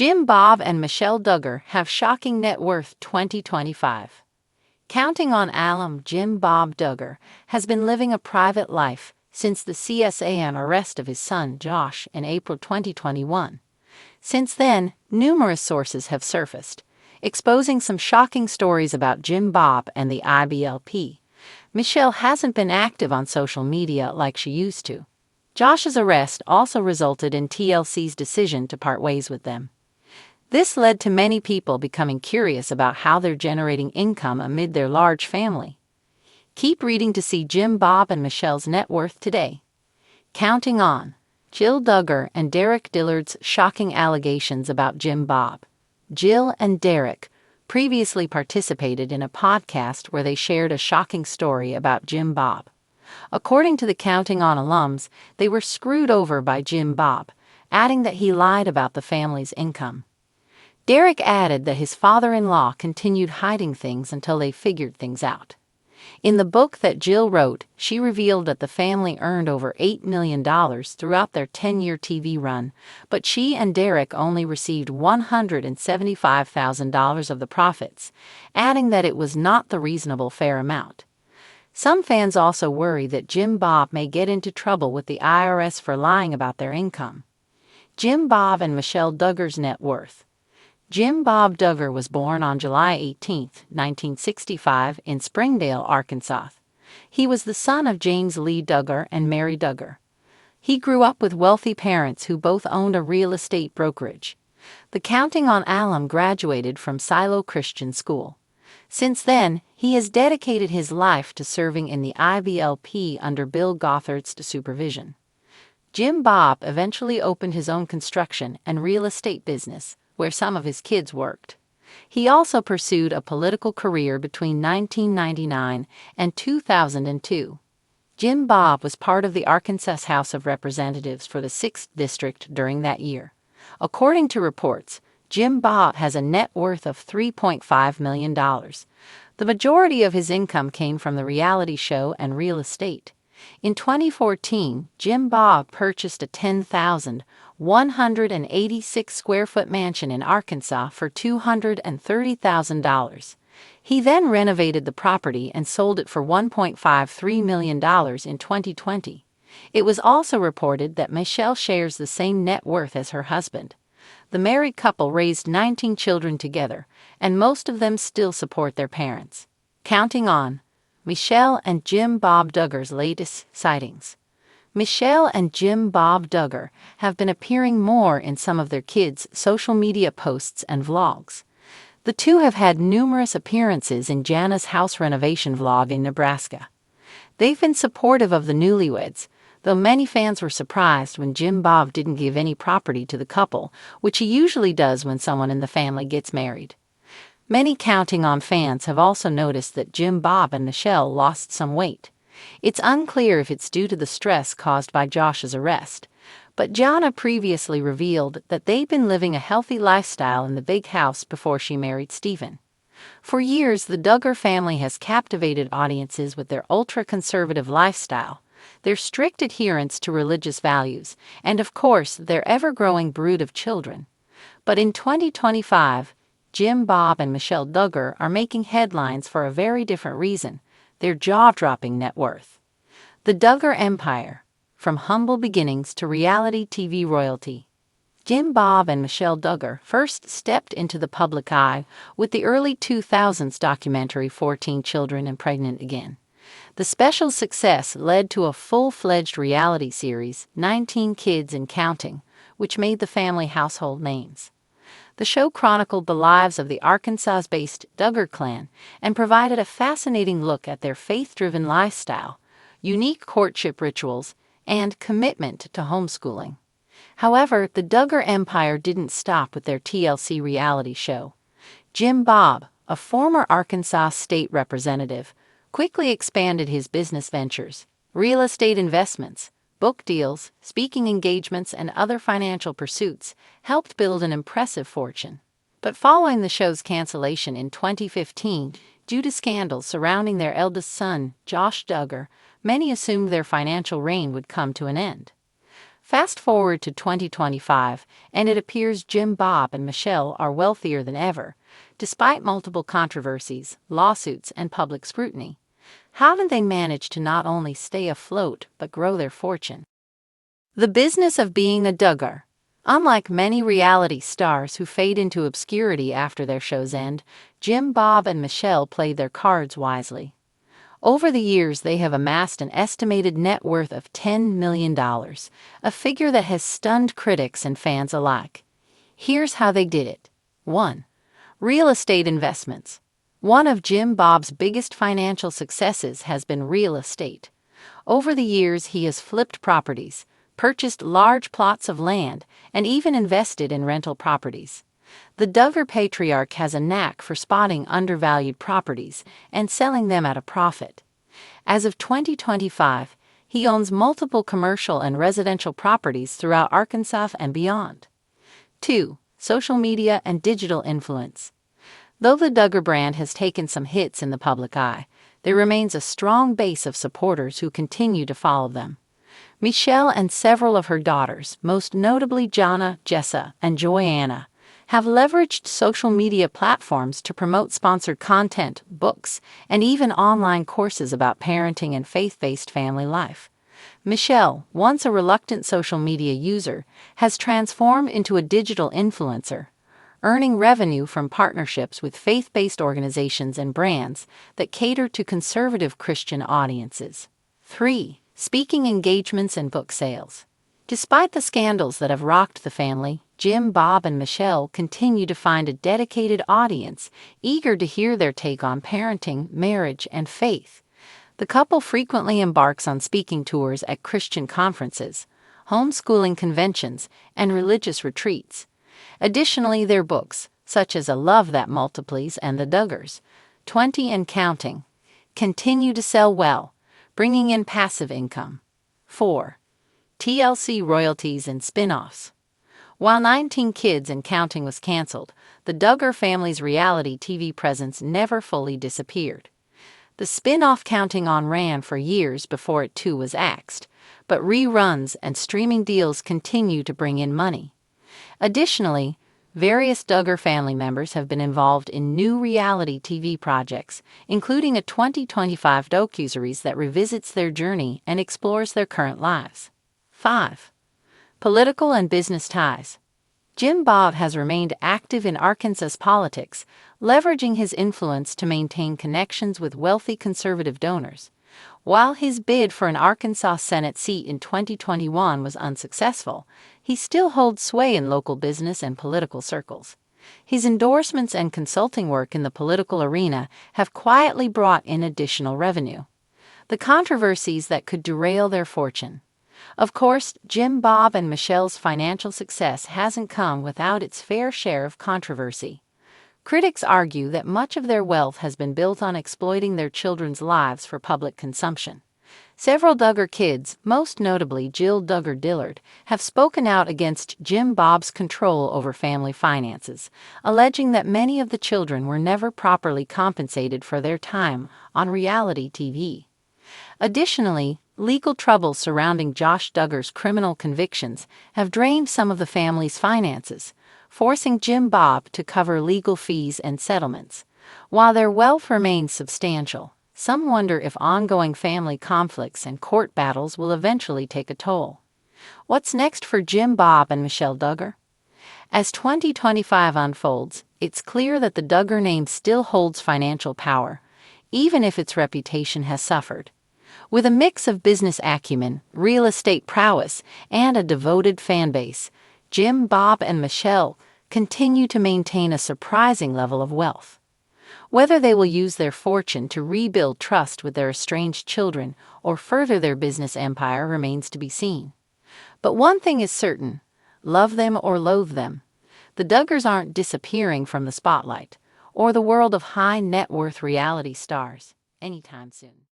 Jim Bob and Michelle Duggar have shocking net worth 2025. Counting on alum Jim Bob Duggar has been living a private life since the CSAN arrest of his son Josh in April 2021. Since then, numerous sources have surfaced, exposing some shocking stories about Jim Bob and the IBLP. Michelle hasn't been active on social media like she used to. Josh's arrest also resulted in TLC's decision to part ways with them. This led to many people becoming curious about how they're generating income amid their large family. Keep reading to see Jim Bob and Michelle's net worth today. Counting on Jill Duggar and Derek Dillard's shocking allegations about Jim Bob. Jill and Derek previously participated in a podcast where they shared a shocking story about Jim Bob. According to the Counting On alums, they were screwed over by Jim Bob, adding that he lied about the family's income. Derek added that his father-in-law continued hiding things until they figured things out. In the book that Jill wrote, she revealed that the family earned over $8 million throughout their 10-year TV run, but she and Derek only received $175,000 of the profits, adding that it was not the reasonable fair amount. Some fans also worry that Jim Bob may get into trouble with the IRS for lying about their income. Jim Bob and Michelle Duggar's net worth. Jim Bob Duggar was born on July 18, 1965, in Springdale, Arkansas. He was the son of James Lee Duggar and Mary Duggar. He grew up with wealthy parents who both owned a real estate brokerage. The Counting On alum graduated from Silo Christian School. Since then, he has dedicated his life to serving in the IBLP under Bill Gothard's supervision. Jim Bob eventually opened his own construction and real estate business, where some of his kids worked. He also pursued a political career between 1999 and 2002. Jim Bob was part of the Arkansas House of Representatives for the 6th District during that year. According to reports, Jim Bob has a net worth of $3.5 million. The majority of his income came from the reality show and real estate. In 2014, Jim Bob purchased a 10,186 square foot mansion in Arkansas for $230,000. He then renovated the property and sold it for $1.53 million in 2020. It was also reported that Michelle shares the same net worth as her husband. The married couple raised 19 children together, and most of them still support their parents. Counting On Michelle and Jim Bob Duggar's latest sightings. Michelle and Jim Bob Duggar have been appearing more in some of their kids' social media posts and vlogs. The two have had numerous appearances in Jana's house renovation vlog in Nebraska. They've been supportive of the newlyweds, though many fans were surprised when Jim Bob didn't give any property to the couple, which he usually does when someone in the family gets married. Many Counting On fans have also noticed that Jim Bob and Michelle lost some weight. It's unclear if it's due to the stress caused by Josh's arrest, but Jana previously revealed that they'd been living a healthy lifestyle in the big house before she married Stephen. For years, the Duggar family has captivated audiences with their ultra-conservative lifestyle, their strict adherence to religious values, and of course, their ever-growing brood of children. But in 2025, Jim Bob and Michelle Duggar are making headlines for a very different reason: their jaw-dropping net worth. The Duggar Empire, from humble beginnings to reality TV royalty. Jim Bob and Michelle Duggar first stepped into the public eye with the early 2000s documentary 14 Children and Pregnant Again. The special's success led to a full-fledged reality series, 19 Kids and Counting, which made the family household names. The show chronicled the lives of the Arkansas-based Duggar clan and provided a fascinating look at their faith-driven lifestyle, unique courtship rituals, and commitment to homeschooling. However, the Duggar empire didn't stop with their TLC reality show. Jim Bob, a former Arkansas state representative, quickly expanded his business ventures, real estate investments, book deals, speaking engagements, and other financial pursuits helped build an impressive fortune. But following the show's cancellation in 2015, due to scandals surrounding their eldest son, Josh Duggar, many assumed their financial reign would come to an end. Fast forward to 2025, and it appears Jim Bob and Michelle are wealthier than ever, despite multiple controversies, lawsuits, and public scrutiny. How did they manage to not only stay afloat but grow their fortune? The business of being a Duggar. Unlike many reality stars who fade into obscurity after their show's end, Jim Bob and Michelle played their cards wisely. Over the years, they have amassed an estimated net worth of $10 million, a figure that has stunned critics and fans alike. Here's how they did it. 1. Real estate investments. One of Jim Bob's biggest financial successes has been real estate. Over the years, he has flipped properties, purchased large plots of land, and even invested in rental properties. The Duggar patriarch has a knack for spotting undervalued properties and selling them at a profit. As of 2025, he owns multiple commercial and residential properties throughout Arkansas and beyond. 2. Social media and digital influence. Though the Duggar brand has taken some hits in the public eye, there remains a strong base of supporters who continue to follow them. Michelle and several of her daughters, most notably Jonna, Jessa, and Joanna, have leveraged social media platforms to promote sponsored content, books, and even online courses about parenting and faith-based family life. Michelle, once a reluctant social media user, has transformed into a digital influencer, earning revenue from partnerships with faith-based organizations and brands that cater to conservative Christian audiences. 3. Speaking engagements and book sales. Despite the scandals that have rocked the family, Jim, Bob, and Michelle continue to find a dedicated audience eager to hear their take on parenting, marriage, and faith. The couple frequently embarks on speaking tours at Christian conferences, homeschooling conventions, and religious retreats. Additionally, their books, such as A Love That Multiplies and The Duggars, 20 and Counting, continue to sell well, bringing in passive income. 4. TLC royalties and spin-offs. While 19 Kids and Counting was canceled, the Duggar family's reality TV presence never fully disappeared. The spin-off Counting On ran for years before it too was axed, but reruns and streaming deals continue to bring in money. Additionally, various Duggar family members have been involved in new reality TV projects, including a 2025 docuseries that revisits their journey and explores their current lives. 5. Political and business ties. Jim Bob has remained active in Arkansas politics, leveraging his influence to maintain connections with wealthy conservative donors. While his bid for an Arkansas Senate seat in 2021 was unsuccessful, he still holds sway in local business and political circles. His endorsements and consulting work in the political arena have quietly brought in additional revenue. The controversies that could derail their fortune. Of course, Jim Bob and Michelle's financial success hasn't come without its fair share of controversy. Critics argue that much of their wealth has been built on exploiting their children's lives for public consumption. Several Duggar kids, most notably Jill Duggar Dillard, have spoken out against Jim Bob's control over family finances, alleging that many of the children were never properly compensated for their time on reality TV. Additionally, legal troubles surrounding Josh Duggar's criminal convictions have drained some of the family's finances, forcing Jim Bob to cover legal fees and settlements. While their wealth remains substantial, some wonder if ongoing family conflicts and court battles will eventually take a toll. What's next for Jim Bob and Michelle Duggar? As 2025 unfolds, it's clear that the Duggar name still holds financial power, even if its reputation has suffered. With a mix of business acumen, real estate prowess, and a devoted fan base, Jim, Bob, and Michelle continue to maintain a surprising level of wealth. Whether they will use their fortune to rebuild trust with their estranged children or further their business empire remains to be seen. But one thing is certain: love them or loathe them, the Duggars aren't disappearing from the spotlight or the world of high net worth reality stars anytime soon.